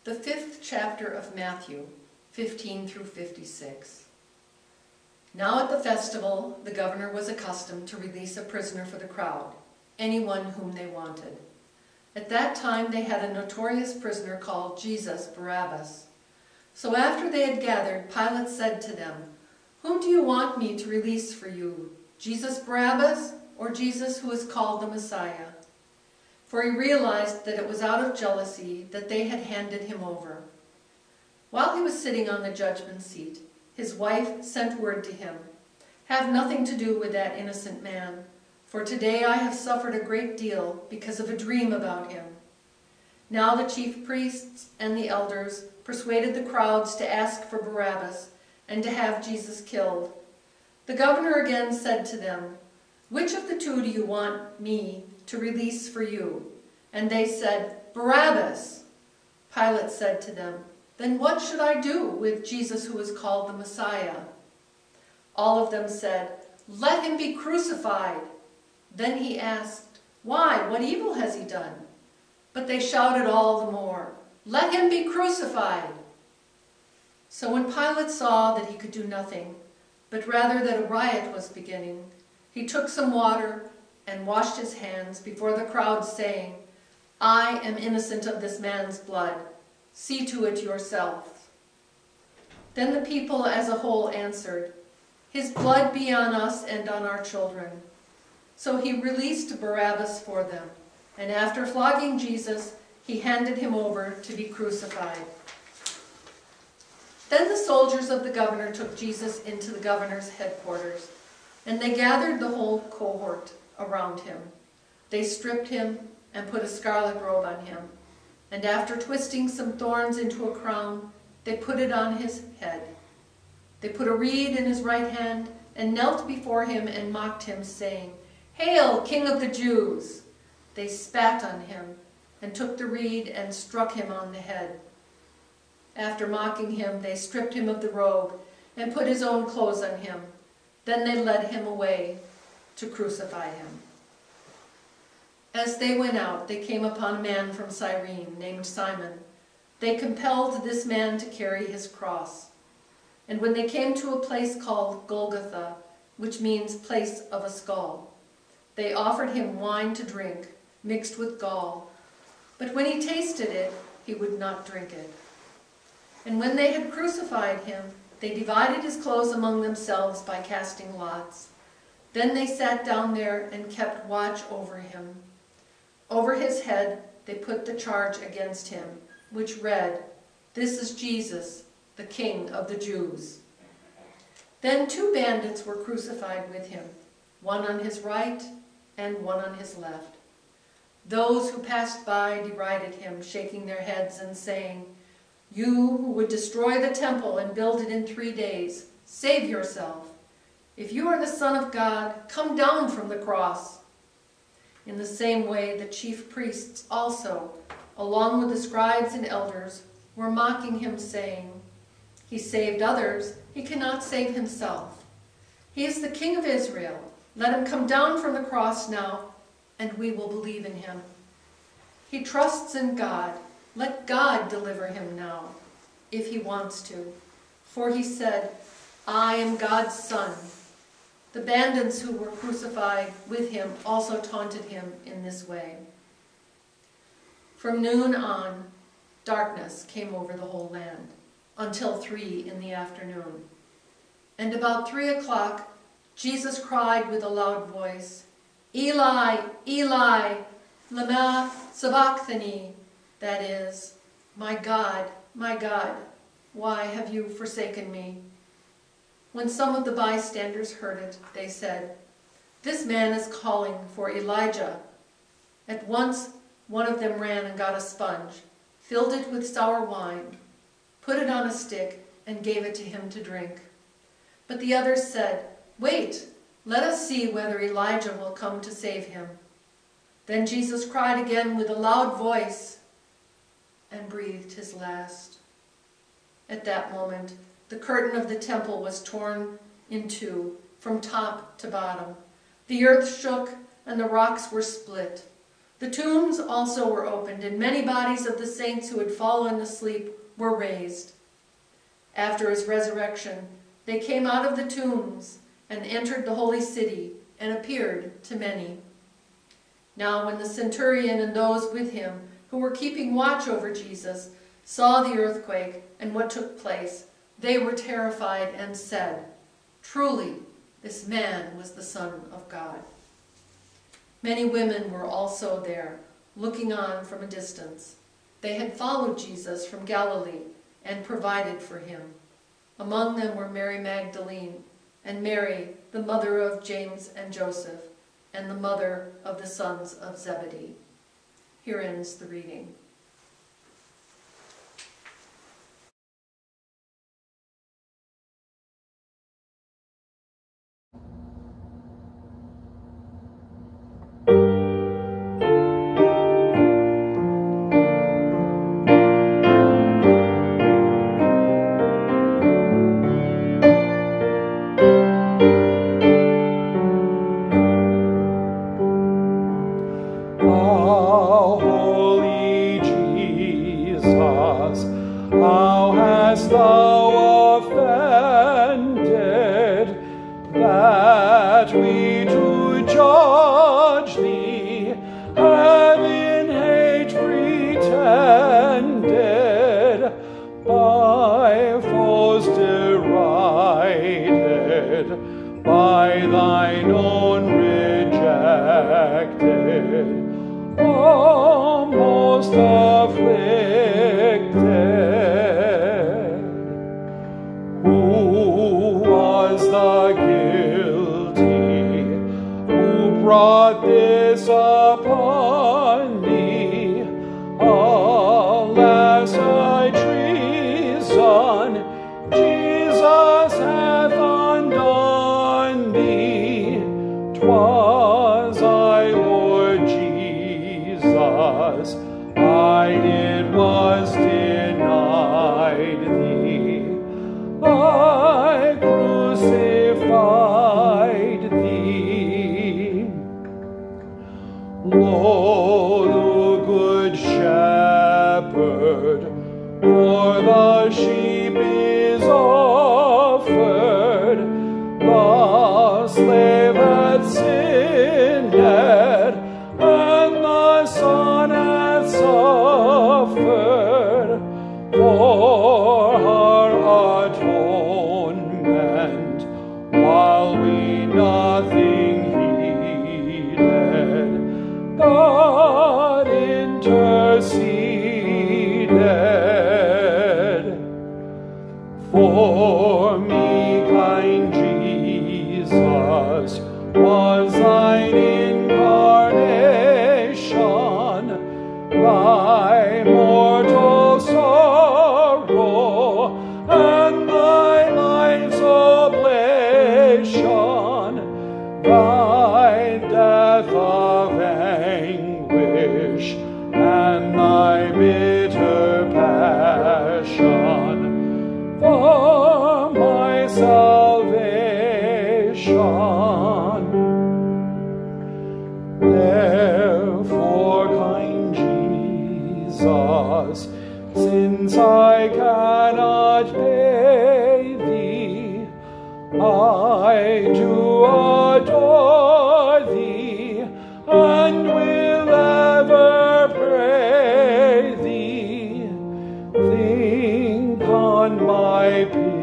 The 5th chapter of Matthew, 15 through 56. Now at the festival, the governor was accustomed to release a prisoner for the crowd, anyone whom they wanted. At that time they had a notorious prisoner called Jesus Barabbas. So after they had gathered, Pilate said to them, "Whom do you want me to release for you, Jesus Barabbas or Jesus who is called the Messiah?" For he realized that it was out of jealousy that they had handed him over. While he was sitting on the judgment seat, his wife sent word to him, "Have nothing to do with that innocent man, for today I have suffered a great deal because of a dream about him." Now the chief priests and the elders persuaded the crowds to ask for Barabbas and to have Jesus killed. The governor again said to them, "Which of the two do you want me to release for you?" And they said, "Barabbas." Pilate said to them, "Then what should I do with Jesus who is called the Messiah?" All of them said, "Let him be crucified." Then he asked, "Why? What evil has he done?" But they shouted all the more, "Let him be crucified." So when Pilate saw that he could do nothing, but rather that a riot was beginning, he took some water and washed his hands before the crowd, saying, "I am innocent of this man's blood. See to it yourself." Then the people as a whole answered, "His blood be on us and on our children." So he released Barabbas for them, and after flogging Jesus, he handed him over to be crucified. Then the soldiers of the governor took Jesus into the governor's headquarters, and they gathered the whole cohort around him. They stripped him and put a scarlet robe on him, and after twisting some thorns into a crown, they put it on his head. They put a reed in his right hand and knelt before him and mocked him, saying, "Hail, King of the Jews!" They spat on him and took the reed and struck him on the head. After mocking him, they stripped him of the robe and put his own clothes on him. Then they led him away to crucify him. As they went out, they came upon a man from Cyrene named Simon. They compelled this man to carry his cross. And when they came to a place called Golgotha, which means place of a skull, they offered him wine to drink, mixed with gall. But when he tasted it, he would not drink it. And when they had crucified him, they divided his clothes among themselves by casting lots. Then they sat down there and kept watch over him. Over his head they put the charge against him, which read, "This is Jesus, the King of the Jews." Then 2 bandits were crucified with him, one on his right and one on his left. Those who passed by derided him, shaking their heads and saying, "You who would destroy the temple and build it in 3 days, save yourself. If you are the Son of God, come down from the cross." In the same way, the chief priests also, along with the scribes and elders, were mocking him, saying, "He saved others, he cannot save himself. He is the King of Israel. Let him come down from the cross now, and we will believe in him. He trusts in God. Let God deliver him now, if he wants to. For he said, 'I am God's son.'" The bandits who were crucified with him also taunted him in this way. From noon on, darkness came over the whole land, until 3 in the afternoon. And about 3 o'clock, Jesus cried with a loud voice, "Eli, Eli, lama sabachthani," that is, my God, why have you forsaken me?" When some of the bystanders heard it, they said, "This man is calling for Elijah." At once one of them ran and got a sponge, filled it with sour wine, put it on a stick, and gave it to him to drink. But the others said, "Wait, let us see whether Elijah will come to save him." Then Jesus cried again with a loud voice and breathed his last. At that moment, the curtain of the temple was torn in two from top to bottom. The earth shook and the rocks were split. The tombs also were opened, and many bodies of the saints who had fallen asleep were raised. After his resurrection, they came out of the tombs and entered the holy city and appeared to many. Now when the centurion and those with him who were keeping watch over Jesus saw the earthquake and what took place, they were terrified and said, "Truly, this man was the Son of God." Many women were also there, looking on from a distance. They had followed Jesus from Galilee and provided for him. Among them were Mary Magdalene, and Mary, the mother of James and Joseph, and the mother of the sons of Zebedee. Here ends the reading. How hast thou offended, that we to judge thee have in hate pretended, by foes derided, by thine own rejected, O most afflicted? Who was the guilty? Who brought this upon thee? Alas, thy treason Jesus hath undone thee. 'Twas I, Lord Jesus, it was denied thee. I crucified thee. Lo, the good shepherd for the sheep is offered, the slave that sinned, and the Son hath suffered for her atonement, while we nothing heeded. God interceded for me. Kind Jesus was thine incarnation, thy mortal sorrow, and thy life's oblation, thy death of anguish, and thy bitter passion, for my salvation. Therefore, kind Jesus, since I cannot pay thee, I do adore thee, and will ever pray thee. Think on my pity,